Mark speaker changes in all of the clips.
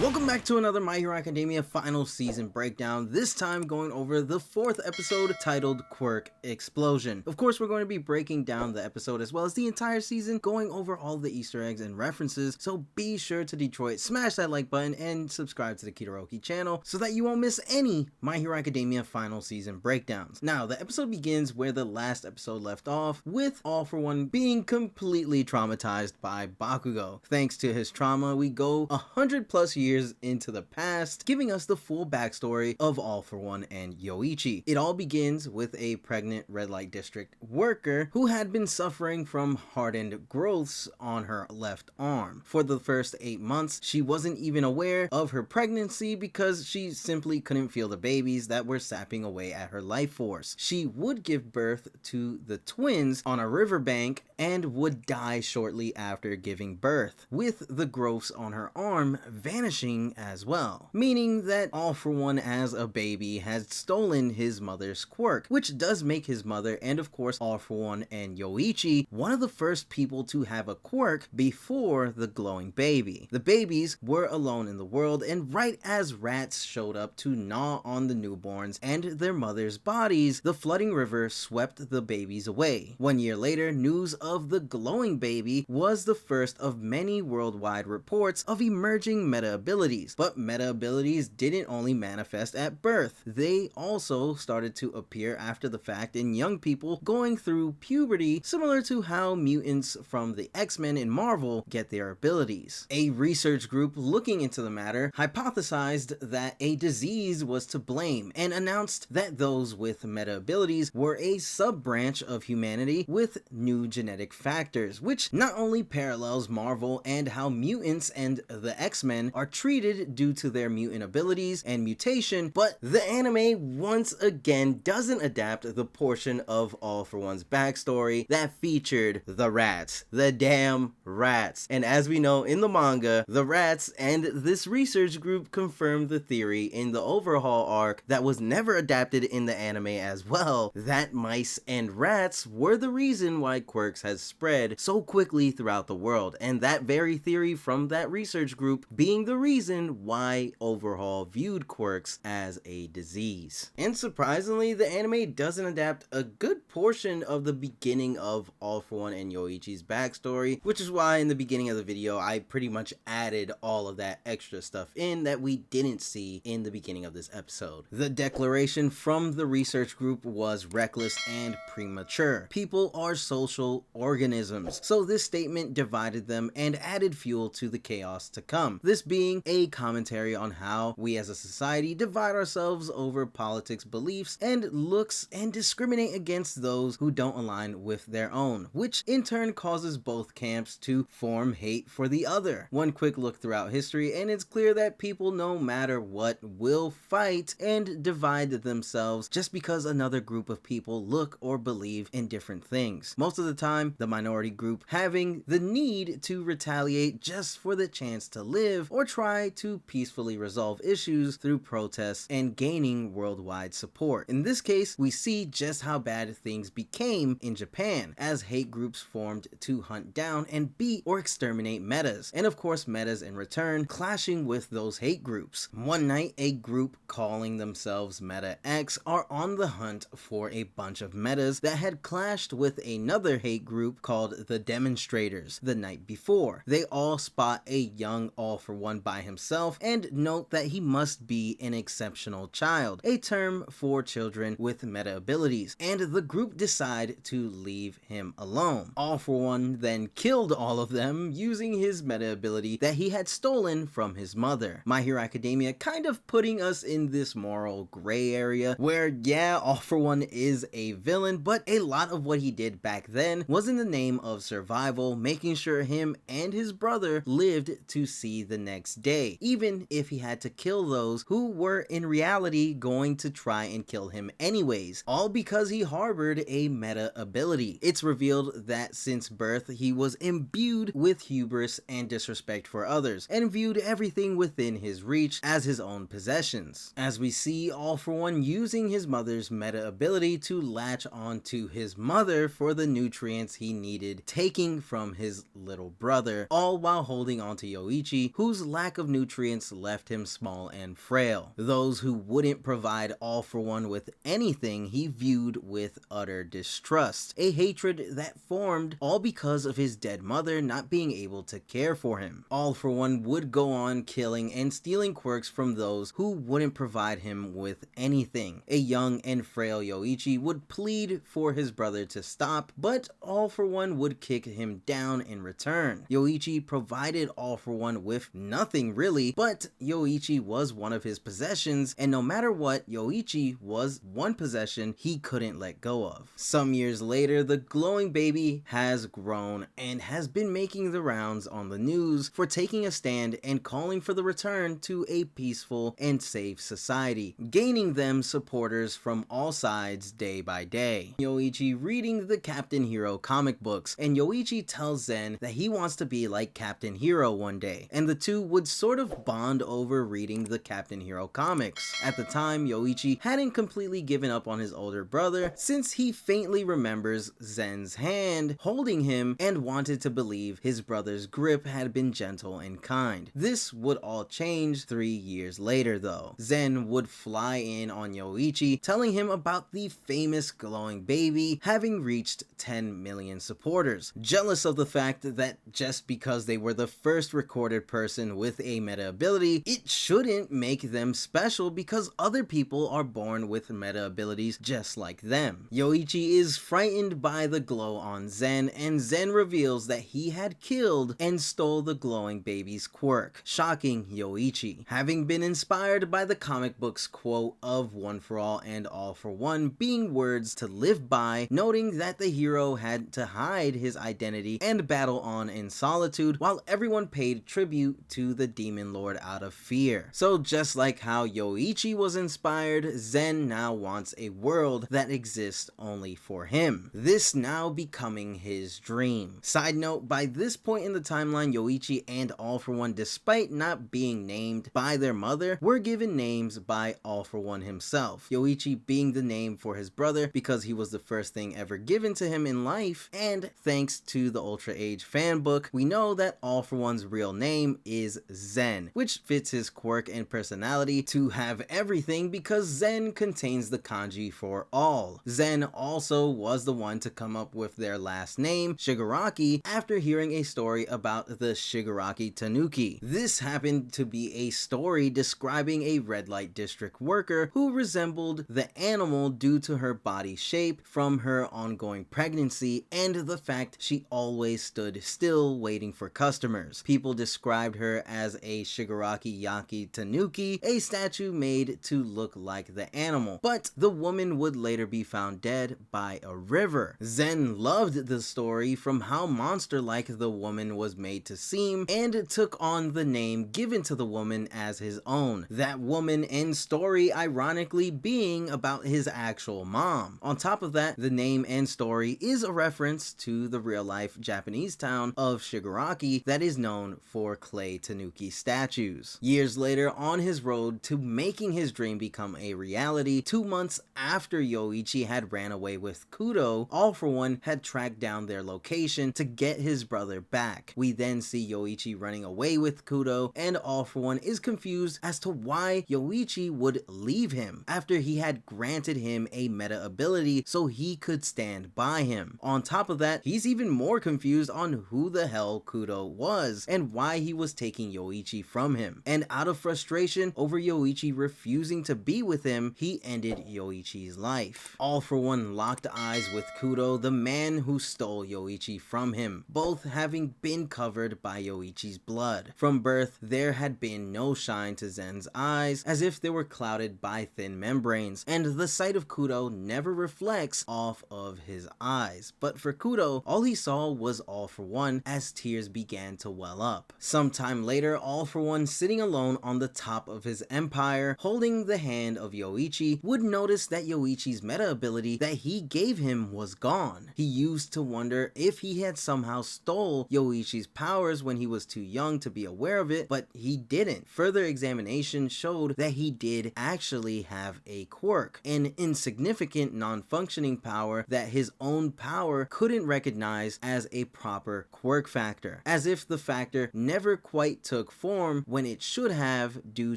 Speaker 1: Welcome back to another My Hero Academia final season breakdown, this time going over the 4th episode titled Quirk Explosion. Of course, we're going to be breaking down the episode as well as the entire season, going over all the Easter eggs and references, so be sure to Detroit, smash that like button and subscribe to the Kitoroki channel so that you won't miss any My Hero Academia final season breakdowns. Now, the episode begins where the last episode left off, with All For One being completely traumatized by Bakugo. Thanks to his trauma, we go 100+ years into the past, giving us the full backstory of All For One and Yoichi. It all begins with a pregnant red light district worker who had been suffering from hardened growths on her left arm. For the first 8 months, she wasn't even aware of her pregnancy because she simply couldn't feel the babies that were sapping away at her life force. She would give birth to the twins on a riverbank and would die shortly after giving birth, with the growths on her arm vanishing as well, meaning that All For One as a baby had stolen his mother's quirk, which does make his mother and of course All For One and Yoichi one of the first people to have a quirk before the glowing baby. The babies were alone in the world, and right as rats showed up to gnaw on the newborns and their mother's bodies, the flooding river swept the babies away. 1 year later, news of the glowing baby was the first of many worldwide reports of emerging meta abilities, but meta abilities didn't only manifest at birth. They also started to appear after the fact in young people going through puberty, similar to how mutants from the X-Men in Marvel get their abilities. A research group looking into the matter hypothesized that a disease was to blame and announced that those with meta abilities were a sub-branch of humanity with new genetic factors, which not only parallels Marvel and how mutants and the X-Men are treated due to their mutant abilities and mutation, but the anime once again doesn't adapt the portion of All For One's backstory that featured the rats, the damn rats. And as we know in the manga, the rats and this research group confirmed the theory in the overhaul arc that was never adapted in the anime as well, that mice and rats were the reason why quirks has spread so quickly throughout the world, and that very theory from that research group being the reason why Overhaul viewed quirks as a disease. And surprisingly, the anime doesn't adapt a good portion of the beginning of All For One and Yoichi's backstory, which is why in the beginning of the video I pretty much added all of that extra stuff in that we didn't see in the beginning of this episode. The declaration from the research group was reckless and premature. People are social organisms, so this statement divided them and added fuel to the chaos to come. This being a commentary on how we as a society divide ourselves over politics, beliefs, and looks, and discriminate against those who don't align with their own, which in turn causes both camps to form hate for the other. One quick look throughout history and it's clear that people, no matter what, will fight and divide themselves just because another group of people look or believe in different things. Most of the time, the minority group having the need to retaliate just for the chance to live or try to peacefully resolve issues through protests and gaining worldwide support. In this case, we see just how bad things became in Japan as hate groups formed to hunt down and beat or exterminate metas, and of course metas in return clashing with those hate groups. One night, a group calling themselves Meta X are on the hunt for a bunch of metas that had clashed with another hate group called the Demonstrators the night before. They all spot a young All For One by himself and note that he must be an exceptional child, a term for children with meta abilities, and the group decide to leave him alone. All For One then killed all of them using his meta ability that he had stolen from his mother. My Hero Academia kind of putting us in this moral gray area where, yeah, All For One is a villain, but a lot of what he did back then was in the name of survival, making sure him and his brother lived to see the next day. day, even if he had to kill those who were in reality going to try and kill him anyways, all because he harbored a meta ability. It's revealed that since birth he was imbued with hubris and disrespect for others, and viewed everything within his reach as his own possessions, as we see All For One using his mother's meta ability to latch onto his mother for the nutrients he needed, taking from his little brother, all while holding onto Yoichi, whose lack of nutrients left him small and frail. Those who wouldn't provide All For One with anything he viewed with utter distrust, a hatred that formed all because of his dead mother not being able to care for him. All For One would go on killing and stealing quirks from those who wouldn't provide him with anything. A young and frail Yoichi would plead for his brother to stop, but All For One would kick him down in return. Yoichi provided All For One with nothing really, but Yoichi was one of his possessions, and no matter what, Yoichi was one possession he couldn't let go of. Some years later, the glowing baby has grown and has been making the rounds on the news for taking a stand and calling for the return to a peaceful and safe society, gaining them supporters from all sides day by day. Yoichi reading the Captain Hero comic books, and Yoichi tells Zen that he wants to be like Captain Hero one day, and the two would sort of bond over reading the Captain Hero comics. At the time, Yoichi hadn't completely given up on his older brother, since he faintly remembers Zen's hand holding him and wanted to believe his brother's grip had been gentle and kind. This would all change 3 years later though. Zen would fly in on Yoichi, telling him about the famous glowing baby having reached 10 million supporters, jealous of the fact that just because they were the first recorded person with a meta ability, it shouldn't make them special because other people are born with meta abilities just like them. Yoichi is frightened by the glow on Zen, and Zen reveals that he had killed and stole the glowing baby's quirk, shocking Yoichi. Having been inspired by the comic book's quote of "One for all and all for one" being words to live by, noting that the hero had to hide his identity and battle on in solitude while everyone paid tribute to the demon lord out of fear. So just like how Yoichi was inspired, Zen now wants a world that exists only for him, this now becoming his dream. Side note, by this point in the timeline, Yoichi and All For One, despite not being named by their mother, were given names by All For One himself, Yoichi being the name for his brother because he was the first thing ever given to him in life, and thanks to the Ultra Age fan book, we know that All For One's real name is Zen, which fits his quirk and personality to have everything because Zen contains the kanji for all. Zen also was the one to come up with their last name, Shigaraki, after hearing a story about the Shigaraki Tanuki. This happened to be a story describing a red light district worker who resembled the animal due to her body shape from her ongoing pregnancy and the fact she always stood still waiting for customers. People described her as a Shigaraki Yaki Tanuki, a statue made to look like the animal, but the woman would later be found dead by a river. Zen loved the story from how monster-like the woman was made to seem and took on the name given to the woman as his own, that woman and story ironically being about his actual mom. On top of that, the name and story is a reference to the real-life Japanese town of Shigaraki that is known for clay Tanuki statues. Years later, on his road to making his dream become a reality, 2 months after Yoichi had ran away with Kudo, All For One had tracked down their location to get his brother back. We then see Yoichi running away with Kudo, and All For One is confused as to why Yoichi would leave him after he had granted him a meta ability so he could stand by him. On top of that, he's even more confused on who the hell Kudo was and why he was taking Yoichi from him. And out of frustration over Yoichi refusing to be with him, he ended Yoichi's life. All For One locked eyes with Kudo, the man who stole Yoichi from him, both having been covered by Yoichi's blood. From birth, there had been no shine to Zen's eyes, as if they were clouded by thin membranes, and the sight of Kudo never reflects off of his eyes. But for Kudo, all he saw was All For One as tears began to well up. Sometime later, All For One, sitting alone on the top of his empire, holding the hand of Yoichi, would notice that Yoichi's meta ability that he gave him was gone. He used to wonder if he had somehow stole Yoichi's powers when he was too young to be aware of it, but he didn't. Further examination showed that he did actually have a quirk, an insignificant non-functioning power that his own power couldn't recognize as a proper quirk factor, as if the factor never quite took form when it should have due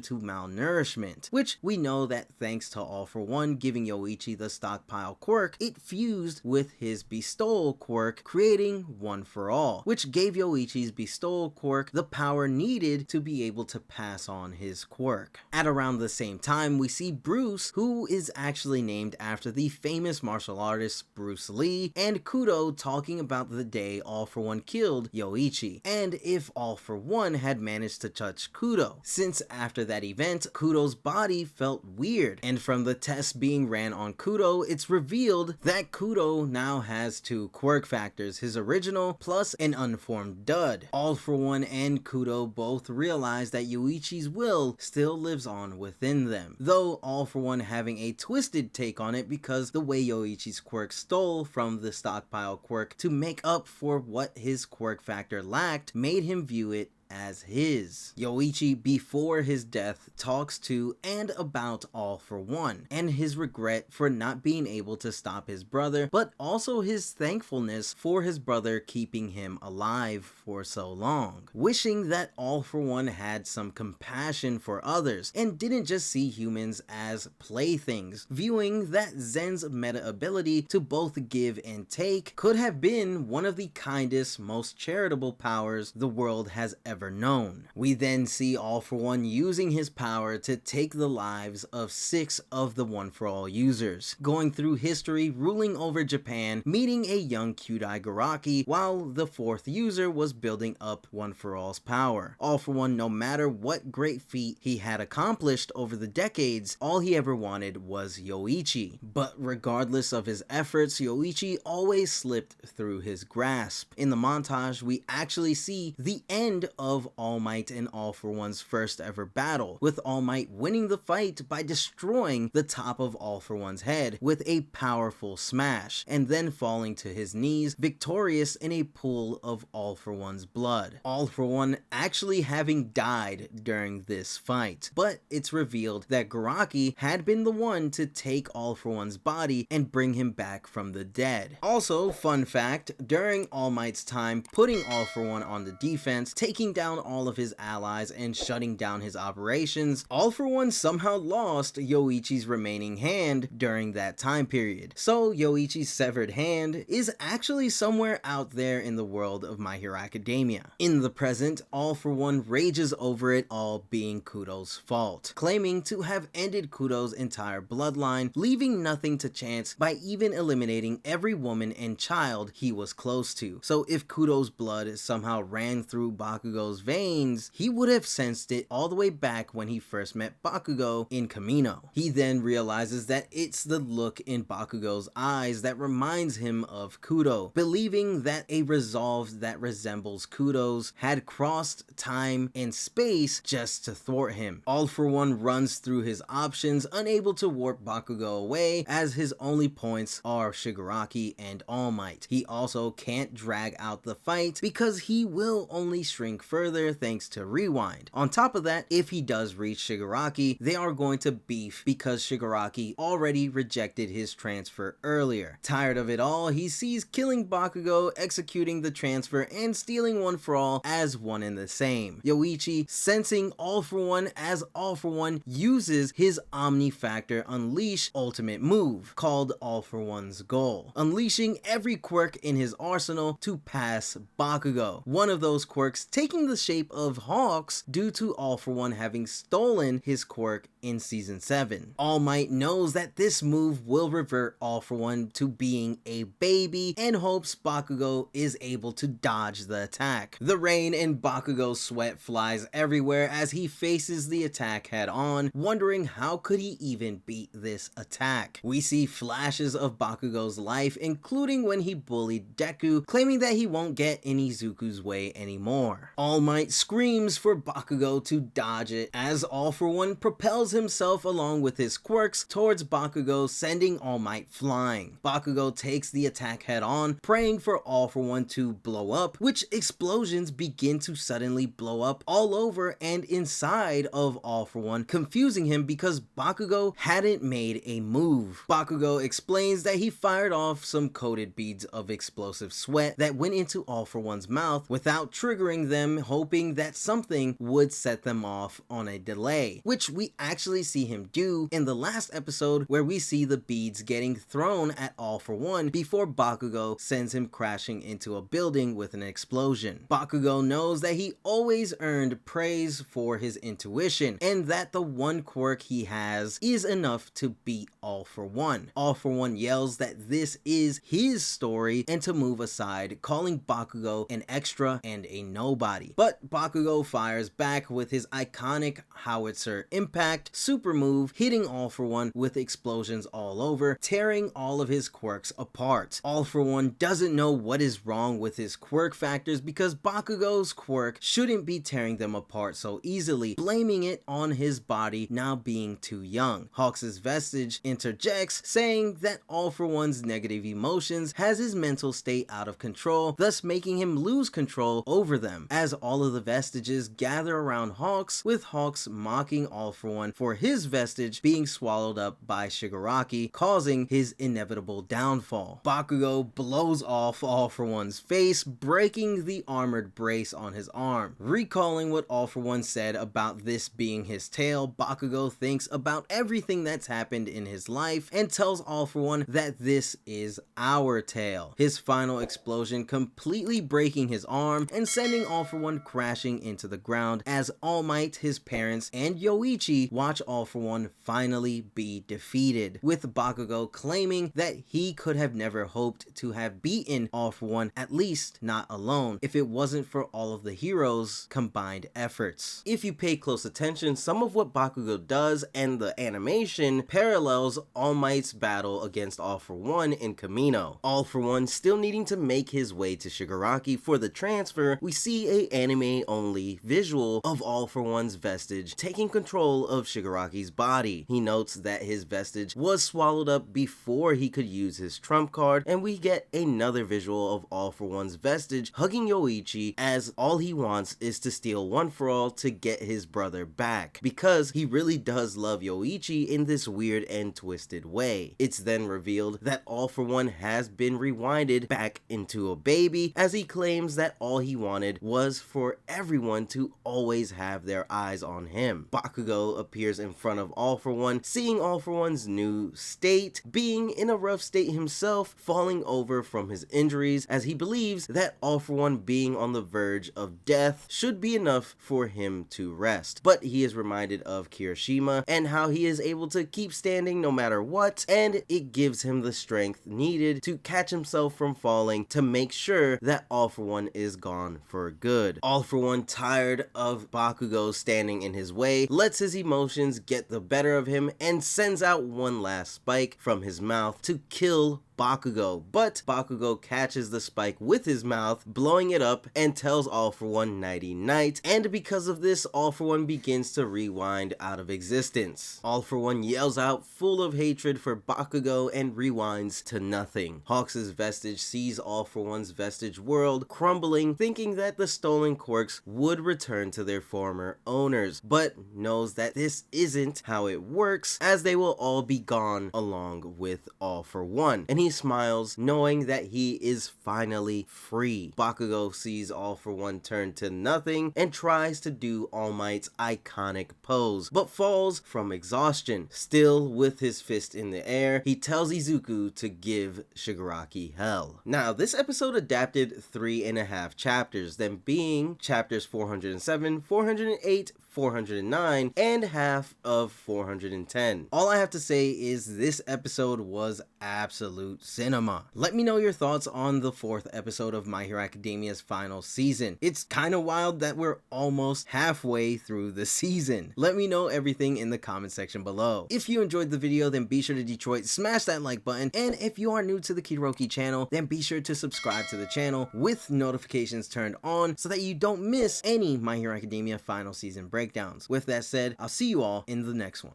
Speaker 1: to malnourishment, which we know that thanks to All For One giving Yoichi the stockpile quirk, it fused with his bestowal quirk, creating One For All, which gave Yoichi's bestowal quirk the power needed to be able to pass on his quirk. At around the same time, we see Bruce, who is actually named after the famous martial artist Bruce Lee, and Kudo talking about the day All For One killed Yoichi, and if All For One had managed to touch Kudo, since after that event, Kudo's body felt weird, and from the tests being ran on Kudo, it's revealed that Kudo now has two quirk factors, his original plus an unformed dud. All For One and Kudo both realize that Yoichi's will still lives on within them, though All For One having a twisted take on it because the way Yoichi's quirk stole from the stockpile quirk to make up for what his quirk factor lacked made him view it as his. Yoichi, before his death, talks to and about All For One, and his regret for not being able to stop his brother, but also his thankfulness for his brother keeping him alive for so long. Wishing that All For One had some compassion for others, and didn't just see humans as playthings, viewing that Zen's meta ability to both give and take could have been one of the kindest, most charitable powers the world has ever known. We then see All For One using his power to take the lives of 6 of the One For All users, going through history, ruling over Japan, meeting a young Kyudai Garaki, while the 4th user was building up One For All's power. All For One, no matter what great feat he had accomplished over the decades, all he ever wanted was Yoichi. But regardless of his efforts, Yoichi always slipped through his grasp. In the montage, we actually see the end of All Might and All For One's first ever battle, with All Might winning the fight by destroying the top of All For One's head with a powerful smash, and then falling to his knees, victorious in a pool of All For One's blood. All For One actually having died during this fight, but it's revealed that Garaki had been the one to take All For One's body and bring him back from the dead. Also, fun fact, during All Might's time putting All For One on the defense, taking down all of his allies and shutting down his operations, All For One somehow lost Yoichi's remaining hand during that time period. So Yoichi's severed hand is actually somewhere out there in the world of My Hero Academia. In the present, All For One rages over it all being Kudo's fault, claiming to have ended Kudo's entire bloodline, leaving nothing to chance by even eliminating every woman and child he was close to. So if Kudo's blood somehow ran through Bakugo's veins, he would have sensed it all the way back when he first met Bakugo in Kamino. He then realizes that it's the look in Bakugo's eyes that reminds him of Kudo, believing that a resolve that resembles Kudo's had crossed time and space just to thwart him. All For One runs through his options, unable to warp Bakugo away, as his only points are Shigaraki and All Might. He also can't drag out the fight because he will only shrink further thanks to Rewind. On top of that, if he does reach Shigaraki, they are going to beef because Shigaraki already rejected his transfer earlier. Tired of it all, he sees killing Bakugo, executing the transfer, and stealing One For All as one and the same. Yoichi, sensing All For One as All For One, uses his Omni Factor Unleash ultimate move, called All For One's Goal, unleashing every quirk in his arsenal to pass Bakugo. One of those quirks taking the shape of Hawks due to All For One having stolen his quirk in Season 7. All Might knows that this move will revert All For One to being a baby and hopes Bakugo is able to dodge the attack. The rain and Bakugo's sweat flies everywhere as he faces the attack head on, wondering how could he even beat this attack. We see flashes of Bakugo's life, including when he bullied Deku, claiming that he won't get in Izuku's way anymore. All All Might screams for Bakugo to dodge it as All For One propels himself along with his quirks towards Bakugo, sending All Might flying. Bakugo takes the attack head on, praying for All For One to blow up, which explosions begin to suddenly blow up all over and inside of All For One, confusing him because Bakugo hadn't made a move. Bakugo explains that he fired off some coated beads of explosive sweat that went into All For One's mouth without triggering them, hoping that something would set them off on a delay, which we actually see him do in the last episode, where we see the beads getting thrown at All For One before Bakugo sends him crashing into a building with an explosion. Bakugo knows that he always earned praise for his intuition, and that the one quirk he has is enough to beat All For One. All For One yells that this is his story and to move aside, calling Bakugo an extra and a nobody. But Bakugo fires back with his iconic howitzer impact super move, hitting All For One with explosions all over, tearing all of his quirks apart. All For One doesn't know what is wrong with his quirk factors because Bakugo's quirk shouldn't be tearing them apart so easily, blaming it on his body now being too young. Hawks' vestige interjects, saying that All For One's negative emotions has his mental state out of control, thus making him lose control over them, as all of the vestiges gather around Hawks, with Hawks mocking All For One for his vestige being swallowed up by Shigaraki, causing his inevitable downfall. Bakugo blows off All For One's face, breaking the armored brace on his arm. Recalling what All For One said about this being his tail, Bakugo thinks about everything that's happened in his life and tells All For One that this is our tail. His final explosion completely breaking his arm and sending All For One crashing into the ground as All Might, his parents, and Yoichi watch All For One finally be defeated, with Bakugo claiming that he could have never hoped to have beaten All For One, at least not alone, if it wasn't for all of the heroes' combined efforts. If you pay close attention, some of what Bakugo does and the animation parallels All Might's battle against All For One in Kamino. All For One still needing to make his way to Shigaraki for the transfer, we see a anime-only visual of All For One's vestige taking control of Shigaraki's body. He notes that his vestige was swallowed up before he could use his trump card, and we get another visual of All For One's vestige hugging Yoichi, as all he wants is to steal One For All to get his brother back, because he really does love Yoichi in this weird and twisted way. It's then revealed that All For One has been rewinded back into a baby, as he claims that all he wanted was for everyone to always have their eyes on him. Bakugo appears in front of All For One, seeing All For One's new state, being in a rough state himself, falling over from his injuries, as he believes that All For One being on the verge of death should be enough for him to rest. But he is reminded of Kirishima and how he is able to keep standing no matter what, and it gives him the strength needed to catch himself from falling to make sure that All For One is gone for good. All For One, tired of Bakugo standing in his way, lets his emotions get the better of him and sends out one last spike from his mouth to kill Bakugo, but Bakugo catches the spike with his mouth, blowing it up, and tells All For One nighty night, and because of this, All For One begins to rewind out of existence. All For One yells out full of hatred for Bakugo and rewinds to nothing. Hawks' vestige sees All For One's vestige world crumbling, thinking that the stolen quirks would return to their former owners, but knows that this isn't how it works, as they will all be gone along with All For One, and he smiles, knowing that he is finally free. Bakugo sees All For One turn to nothing and tries to do All Might's iconic pose, but falls from exhaustion. Still with his fist in the air, he tells Izuku to give Shigaraki hell. Now, this episode adapted 3.5 chapters, them being chapters 407, 408, 409, and half of 410. All I have to say is this episode was absolute absolute cinema. Let me know your thoughts on the 4th episode of My Hero Academia's final season. It's kind of wild that we're almost halfway through the season. Let me know everything in the comment section below. If you enjoyed the video, then be sure to Detroit smash that like button, and if you are new to the Kiroki channel, then be sure to subscribe to the channel with notifications turned on so that you don't miss any My Hero Academia final season breakdowns. With that said, I'll see you all in the next one.